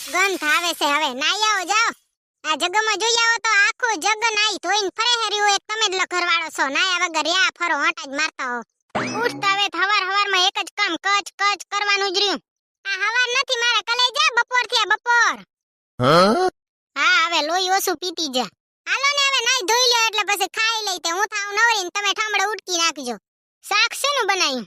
ગંધ આવે છે હવે નાઈ આવો જાઓ આ જગમાં જોઈ આવો તો આખો જગ નાઈ ધોઈને ફરે હેર્યું એક તમે જ ઘરવાળો છો નાયા વગર યા ફરો આટા જ મારતા હો ઉઠતા હવે હવારમાં એક જ કામ કચ કચ કરવાનું જ રહ્યું આ હવાર નથી મારે કલેજા બપોર થયા બપોર હા હવે લોહી ઓછું પીતી જા હાલો ને હવે નાઈ ધોઈ લ્યો એટલે પછી ખાઈ લઈ તે હું થાવ નવરીને તમે ઠામડે ઉટકી નાખજો શાક શેનું બનાવ્યું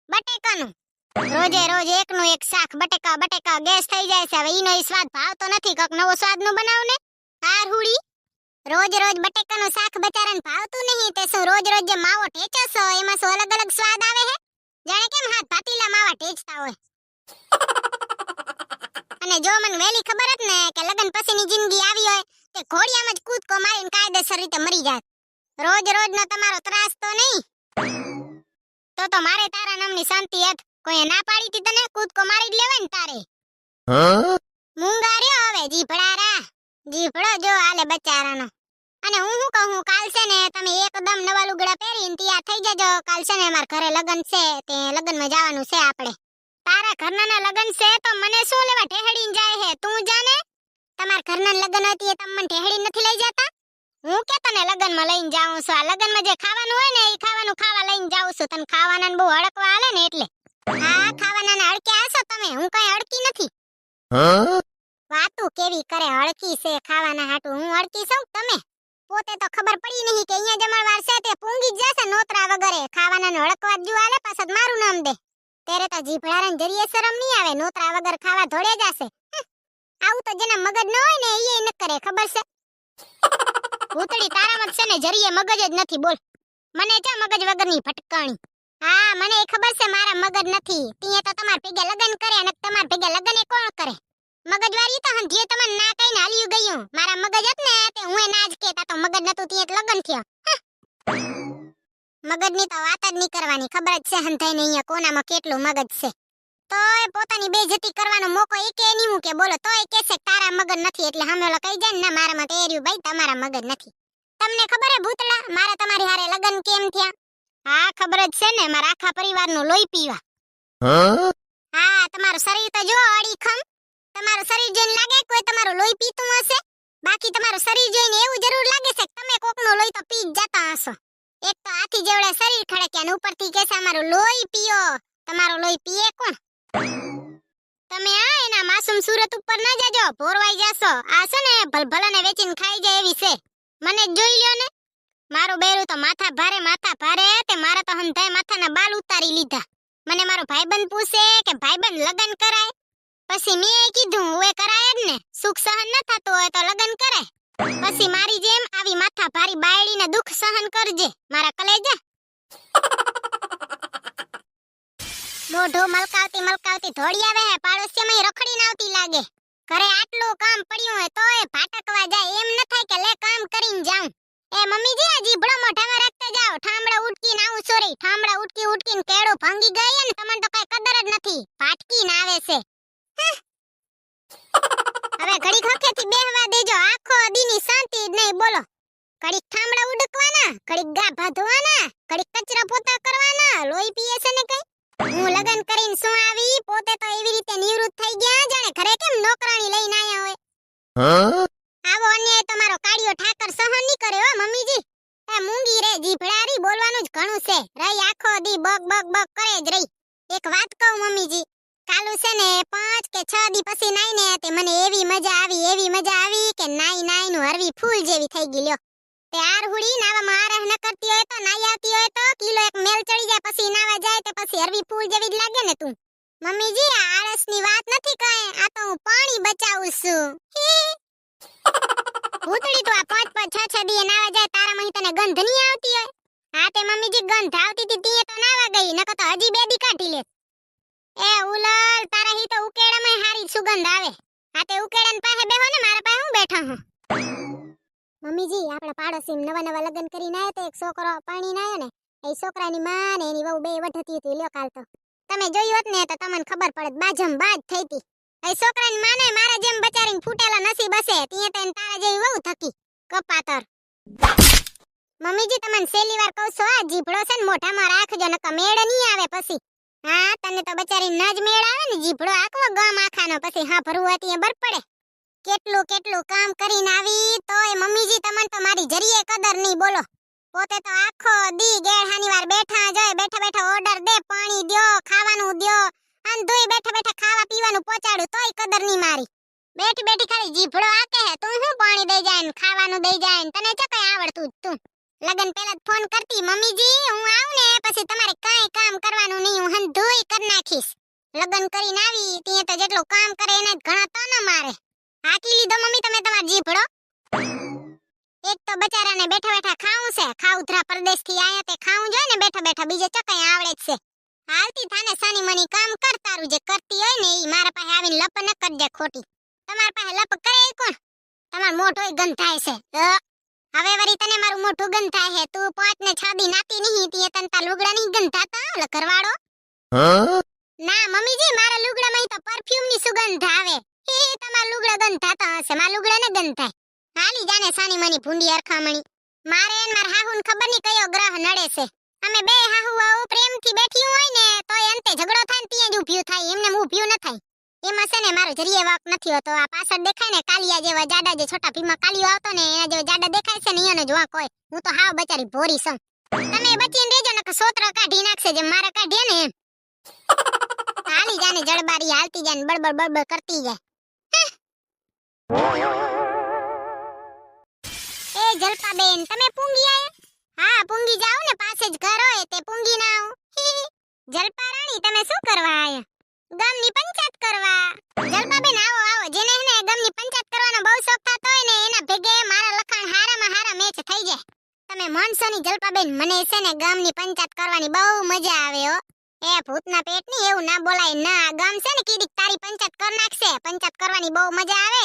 બટેકાનું રોજે રોજ એકનું એક શાક બટેકા ગેસ થઈ જાય છે હવે ઈનો ઈ સ્વાદ ભાવતો નથી કક નવો સ્વાદનું બનાવ ને હાર હુડી રોજ રોજ બટેકાનું શાક બચારાને ભાવતું નહીં તે શું રોજ રોજ જે માવો ઠેચો છો એમાં શું અલગ અલગ સ્વાદ આવે હે જાણે કેમ હાથ પાતીલા માવા ઠેચતા હોય અને જો મને વેલી ખબર જ ને કે લગન પછીની જિંદગી આવી હોય તે ઘોડિયામાં જ કૂદકો મારીને કાયદેસર રીતે મરી જાત રોજ રોજનો તમારો ત્રાસ તો નહીં તો મારે તારા નામની શાંતિ હેત કોઈ ના પાડી તી તને કૂદકો મારી જ લેવાય ને તારે મૂંગા રહ્યો હવે જીભડો જો આલે બચારાનો અને હું શું કહું કાલ છે ને તમે એકદમ નવા લુગડા પહેરીને તૈયાર થઈ જજો કાલ છે ને મારા ઘરે લગન છે તે લગનમાં જવાનું છે આપણે તારા ઘરનાના લગન છે તો મને શું લેવા ઠેહડીને જાય હે તું જાને તમાર ઘરના લગન હતી એ તમને ઠેહડી નથી લઈ જતા હું કે તને લગનમાં લઈને જાઉં છું આ લગનમાં જે ખાવાનું હોય ને એ ખાવાનું ખાવા લઈને જાઉં છું તને ખાવાના બહુ હડકવા આલે ને એટલે હા ખાવાના હડકે આસો તમે હું કઈ હડકી નથી વાતું કેવી કરે હડકી છે ખાવાના હાટુ હું હડકી છું તમે પોતે તો ખબર પડી નહીં કે અહીંયા જમણવાર છે તે પૂંગી જ જશે નોતરા વગરે ખાવાના હડકવા જ આલે પાછળ મારું નામ દે તેરે તો જીભડારાને જરીએ શરમ નહીં આવે નોતરા વગર ખાવા ધોડે જશે આવું તો જેના મગજ ન હોય ને એ ન કરે ખબર છે ભૂતડી તારામાં છે ને જરીએ મગજ જ નથી બોલ મને ચા મગજ વગરની ભટકાણી હા મને એ ખબર છે મારા મગજ નથી તીએ તો તમાર ભેગે લગન કરે અને તમાર ભેગે લગન એ કોણ કરે મગજવારી તો હંધીએ તમને ના કઈને હાલ્યું ગયું મારા મગજ હત ને તે હું ના જ કેતા તો મગજ નતું તીએ લગન થયો મગજની તો વાત જ નહીં કરવાની ખબર જ છે હંધાઈને અહીંયા કોનામાં કેટલું મગજ છે તોય પોતાની બેઇજ્જતી કરવાનો મોકો એકે નહીં હું કે બોલો તોય કહેશે કે તારા મગજ નથી એટલે હમેલો કહી જાય ને ના મારામાં તેર્યું ભાઈ તમારા મગજ નથી તમને ખબર હે ભૂતળા મારા તમારી હારે લગન કેમ થયા હા ખબર જ છે ને મારા આખા પરિવારનું લોહી પીવા હા તમારું શરીર તો જો અડીખમ તમારું શરીર જોઈને લાગે કોઈ તમારું લોહી પીતું હશે બાકી તમારું શરીર જોઈને એવું જરૂર લાગે છે કે તમે કોકનું લોહી તો પી જ જતા હશો એક તો આથી જેવડે શરીર ખડક્યા અને ઉપરથી કહેશે અમારું લોહી પીઓ તમારું લોહી પીએ કોણ તમે આ એના માસૂમ સુરત ઉપર ના જાજો ભોરવાઈ જાશો આ છે ને ભલભલાને વેચીને ખાઈ જાય એવી છે મને જોઈ લ્યો ને મારું બેરું તો માથા ભારે તે મારા તો હંધાય માથાના બાલ ઉતારી લીધા મને મારો ભાઈબંધ પૂછે કે ભાઈબંધ લગન કરાય પછી મેં કીધું ઓએ કરાય જ ને સુખ સહન ન થતું હોય તો લગન કરાય પછી મારી જેમ આવી માથા ભારી બાયડીને દુખ સહન કરજે મારા કલેજા મોઢો મલકાવતી ધોડી આવે હે પાડોશીમાં રખડીને આવતી લાગે ઘરે આટલું કામ પડ્યું હોય તોય ભાટકવા જાય એમ ન થાય કે લે કામ કરીને જાઉં એ મમ્મીજી આ જીભડો મોઢામાં રાખતા જાઓ ઠામડા ઉટકીને આવું સોરી ઠામડા ઉટકીને કેળો ભાંગી ગઈ અને તમને તો કઈ કદર જ નથી ભાટકીને આવે છે હવે ઘડી ખખેથી બેહવા દેજો આખો દીની શાંતિ જ નહીં બોલો ઘડી ઠામડા ઉડકવાના ઘડી ગા ભાધવાના ઘડી કચરા પોતા કરવાના લોહી પીએ છે ને કઈ હું લગન કરીને શું આવી પોતે તો એવી રીતે નિવૃત્ત થઈ ગયા જાણે ઘરે કેમ નોકરાણી લઈને આયા હોય આવો અન્યાય તમારો કાળિયો ઠાકર સહન નહીં કરે હો મમ્મીજી એ મૂંગી રે જીભડારી બોલવાનું જ ઘણું છે રહી આખો દી બક કરે જ રહી એક વાત કહું મમ્મીજી કાલુ છે ને 5 કે 6 દી પછી નાઈને તે મને એવી મજા આવી કે નાઈ નું હરવી ફૂલ જેવી થઈ ગઈ લ્યો તે આરહુડી નાવામાં આરહ ન કરતી હોય તો નાઈ આવતી હોય તો કિલો એક મેલ ચડી જાય પછી નાવા જાય તો પછી હરવી ફૂલ જેવી જ લાગે ને તું મમ્મીજી આ આળસની વાત નથી કાંઈ આ તો હું પાણી બચાવું છું ભૂતડી તો આ 5 6 દી નાવા જાય તારામાં તને ગંધ નહીં આવતી હોય હા તે મમ્મીજી ગંધ આવતી હતી તીએ તો નાવા ગઈ નકર તો હજી 2 દી કાઢી લે એ ઉલલ તારા હી તો ઉકેડામાં હારી સુગંધ આવે હા તે ઉકેડાન પાસે બેહો ને મારા પાસે હું બેઠા હું મમ્મીજી આપણા પાડોશી નવા લગન કરીને આયા તો એક છોકરો પરણીને આયો ને એ છોકરાની માં ને એની વહુ બે વઢતી હતી લ્યો કાલ તો તમે જોયું હોત ને તો તમને ખબર પડત બાજમ બાજ થઈતી એ છોકરાની માને મારા જેમ બચારીને ફૂટેલા નસીબ હશે તીએ તો તારા જેવી વહુ થકી કપાતર મમ્મીજી તમને છેલ્લી વાર કહું છું આ જીભડો છે ને મોઢામાં રાખજો નકર મેળ નહીં આવે પછી હા તને તો બચારી ન જ મેળ આવે ને જીભડો આખવો ગામ આખાનો પછી હા ભરવું હતી બર પડે કેટલું કેટલું કામ કરીને આવી તોય મમ્મીજી તમને તો મારી જરીએ કદર નહીં બોલો પોતે તો આખો દી ગેળહાની વાર બેઠા જાય બેઠા બેઠા ઓર્ડર દે પાણી દ્યો ખાવાનું દ્યો અને ધોઈ બેઠા બેઠા ખાવા પીવાનું પહોંચાડું તોય કદર નહીં મારી બેઠી બેઠી ખાલી જીભડો આકે હે તું હું પાણી દઈ જાય ને ખાવાનું દઈ જાય ને તને ચો કઈ આવડતું તું લગન પહેલા જ ફોન કરતી મમ્મીજી હું આવું ને પછી તમારે કાંઈ કામ કરવાનું નહીં હું હંધોઈ કરી નાખીશ લગન કરીને આવી તે તો જેટલું કામ કરે એને જ ઘણા તો ન મારે હાકી લીધો મમ્મી તમે તમાર જીભડો એક તો બચારાને બેઠા બેઠા ખાવું છે ખાઉધરા પરદેશ થી આયા તે ખાવું જોઈએ ને બેઠા બેઠા બીજે ચકાઈ આવડે જ છે હાલતી થાને સાની મની કામ કર તારું જે કરતી હોય ને ઈ મારા પાસે આવીને લપ ન કરજે ખોટી તમાર પાસે લપ કરે ઈ કોણ તમાર મોઢોય ગંધાય છે હવે વરી તને મારું મોઢું ગંધાય હે તું 5 ને 6 દી નાતી નહીં તી તન તા લુગડા નહીં ગંધાતા ઓલા ઘરવાળો ના મમ્મીજી મારા લુગડામાં તો પરફ્યુમ ની સુગંધ આવે તમાર લુગડા ગંધાતા હશે મારા લુગડા ને ગંધાય હાલી જાને સાની મની ભૂંડી અરખામણી મારે ને માર હાહુન ખબર ની કયો ગ્રહ નડે છે અમે બે હાહુઆઓ પ્રેમથી બેઠી હોય ને તોય અંતે ઝઘડો થાય ને ત્યાં જ ઊભ્યું થાય એમને ઊભ્યું ન થાય એમાં છે ને મારો જરીએ વાક નથી હોતો આ પાછળ દેખાય ને કાલિયા જેવા જાડા જે છોટા ભીમા કાલિયો આવતો ને એના જેવા જાડા દેખાય છે ને એનો જ વાક હોય હું તો હાવ બચારી ભોરી છું તમે બચીને રહેજો ને કે સોત્ર કાઢી નાખશે જેમ મારા કાઢીએ ને એમ હાલી જાને જડબારી હાલતી જાને બળબળ બળબળ કરતી જાય એ જલપાબેન તમે પૂંગી આયા હા પૂંગી જાવ ને પાસે જ ઘર હોય તે પૂંગી ના આવો જલપા રાણી તમે શું કરવા આયા ગામની પંચાયત કરવા જલપાબેન આવો આવો જેને હે ને ગામની પંચાયત કરવાનો બહુ શોખ થતો હોય ને એના ભેગે મારા લખાણ હારામાં હારા મેચ થઈ જાય તમે મોનસોની જલપાબેન મને છે ને ગામની પંચાયત કરવાની બહુ મજા આવે હો એ ભૂતના પેટની એવું ના બોલાય ના ગામ છે ને કીડીક તારી પંચાયત કર નાખશે પંચાયત કરવાની બહુ મજા આવે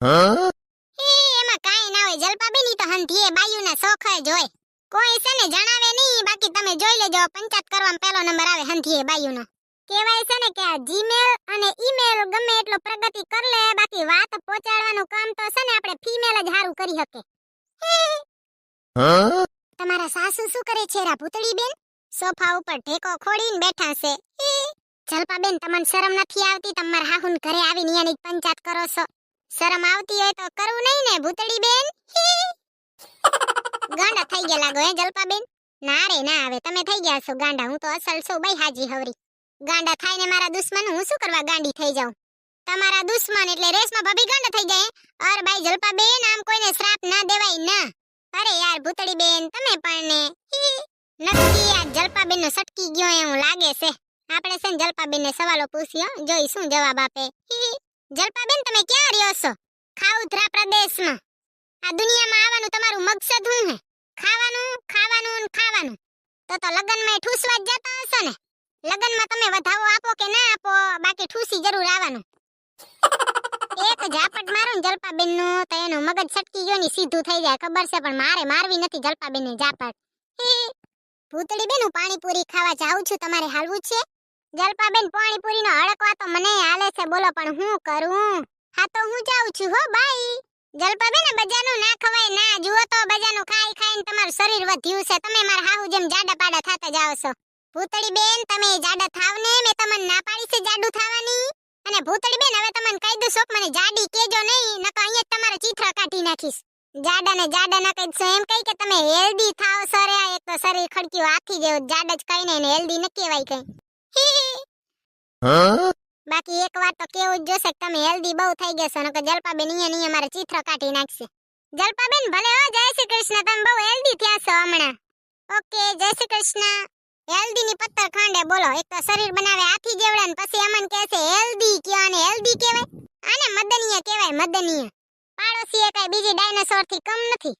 એમાં કાઈ ના હોય જલપાબેન ઈ તો હંધીએ બાયુના શોખ જ હોય કોઈ છે ને જણાવે નહીં બાકી તમે જોઈ લેજો પંચાયત કરવામાં પહેલો નંબર આવે હંધીએ બાયુનો કહેવાય છે ને કે આ જીમેલ અને ઈમેલ ગમે એટલો પ્રગતિ કર લે બાકી વાત પહોંચાડવાનું કામ તો છે ને આપણે ફીમેલ જ હારું કરી શકે તમારા સાસુ શું કરે છે રા ભૂતળી બેન સોફા ઉપર ઢેકો ખોડીને બેઠા છે જલપાબેન તમને શરમ નથી આવતી તમારા હાહુન ઘરે આવીને એની પંચાયત કરો છો શરમ આવતી હોય તો કરવું નહીં ને ભૂતળી બેન ગાંડા થઈ ગયા લાગો હે જલપાબેન ના રે ના આવે તમે થઈ ગયા છો ગાંડા હું તો અસલ છું બઈ હાજી હવરી ગાંડા થાઈને મારા દુશ્મન હું શું કરવા ગાંડી થઈ જાઉં તમારા દુશ્મન એટલે રેસમાં ભાભી ગાંડા થઈ જાય અર બાઈ જલપાબેન આમ કોઈને શ્રાપ ના દેવાય ના અરે યાર ભૂતળી બેન તમે પણ ને નક્કી આ જલપાબેન નો સટકી ગયો એવું લાગે છે આપણે છે ને જલપાબેન ને સવાલો પૂછ્યો જોઈ શું જવાબ આપે જલપાબેન તમે ક્યાં રહ્યો છો ખાઉધરા પ્રદેશમાં આ દુનિયામાં આવવાનું તમારું મકસદ શું હે ખાવાનું ખાવાનું ને ખાવાનું તો લગનમાં ઠૂસવા જ જતા હશો ને લગનમાં તમે વધાવો આપો કે ના આપો બાકી ઠૂસી જરૂર આવવાનું એક ઝાપટ મારું ને જલપાબેન નું તો એનું મગજ છટકી ગયો ની સીધું થઈ જાય ખબર છે પણ મારે મારવી નથી જલપાબેન ને ઝાપટ ભૂતળી બેન હું પાણીપુરી ખાવા જાઉં છું તમારે હાલવું છે જલપાબેન પાણીપુરી નો હડકવા તો મને હાલે છે બોલો પણ હું કરું હા તો હું જાઉં છું હો બાઈ જલપાબેન બજાનું ના ખવાય ના જુઓ તો બજાનું ખાઈ ખાઈને તમારું શરીર વધ્યું છે તમે મારા હાહુ જેમ જાડા પાડા થાતા જાવ છો ભૂતળી બેન તમે જાડા થાવ ને મેં તમને ના પાડી છે જાડું થાવાની અને ભૂતળી બેન હવે તમને કહી દઉં છો મને જાડી કેજો નહીં નકર અહીંયા તમારે ચિત્ર કાઢી નાખીશ જાડા ના કઈશો એમ કહી કે તમે હેલ્ધી થાવ છો રે એક તો શરીર ખડક્યું હાથી જેવું જાડા જ કઈ ને હેલ્ધી ન કહેવાય કઈ બાકી એક વાર તો કેવું જ જોશે કે તમે હેલ્ધી બહુ થઈ ગયા છો નકર જલપાબેન અહીંયા મારે ચિત્ર કાઢી નાખશે જલપાબેન ભલે હો જય શ્રી કૃષ્ણ તમે બહુ હેલ્ધી થયા છો હમણાં ઓકે જય શ્રી કૃષ્ણ હેલ્ધી ની પત્તર ખાંડે બોલો એક તો શરીર બનાવે હાથી જેવડા ને પછી અમન કહે છે હેલ્ધી કયો અને હેલ્ધી કહેવાય આને મદનીય કહેવાય મદનીય પાડોશી એ કઈ બીજી ડાયનાસોર થી કમ નથી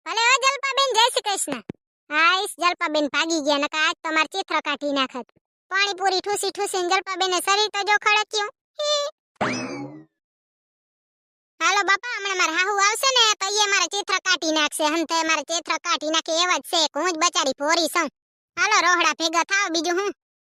ભલે હો જલપાબેન જય શ્રી કૃષ્ણ હાઈસ જલપાબેન ભાગી ગયા નકર આજ તો માર ચિત્ર કાઢી નાખત પાણીપુરી ઠૂસી ઠૂસીને જલપાબેન ને શરીર તો જો ખડક્યું હાલો બાપા હમણાં મારા હાહુ આવશે ને તો એ મારા ચિત્ર કાઢી નાખશે હંતે મારા ચિત્ર કાઢી નાખે એવા જ છે હું જ બચારી ભોરી છું હાલો રોહડા ભેગા થાવ બીજું હું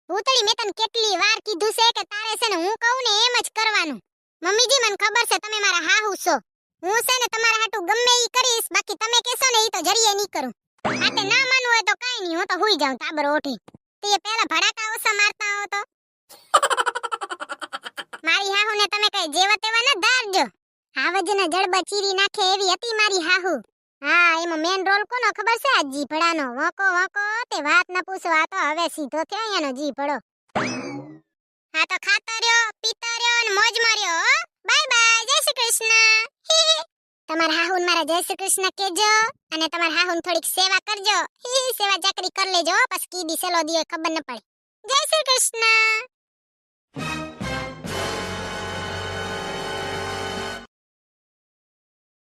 ભૂતળી મેં તને કેટલી વાર કીધું છે કે તારે છે ને હું કહું ને એમ જ કરવાનું મમ્મીજી મને ખબર છે તમે મારા હાહુ છો હું છે ને તમારા હાટુ ગમે ઈ કરીશ બાકી તમે કહેશો ને ઈ તો જરીએ નહીં કરું આતે ના માનવું હોય તો કાઈ નહીં હું તો હુઈ જાઉં તાબર ઓઠી તે પેલા ભડાકા ઓછા મારતા હો તો મારી હાહુને તમે કઈ જેવા તેવા ન ધારજો. હાવજના જડબા ચીરી નાખે એવી હતી મારી હાહુ. હા, એમાં મેન રોલ કોનો ખબર છે? આ જીભડાનો. વકો વકો તે વાત ન પૂછો, આ તો હવે સીધો થયો એનો જીભડો. હા તો ખાતો રહ્યો, પીતો રહ્યો અને મોજ માર્યો હો. બાય બાય, જય શ્રી કૃષ્ણ. તમારા હાહુને મારા જય શ્રી કૃષ્ણ કહેજો અને તમારા હાહુને થોડીક સેવા કરજો. સેવા ચાકરી કરી લેજો, પછી કીધી સેલો દિયો ખબર ન પડે. જય શ્રી કૃષ્ણ.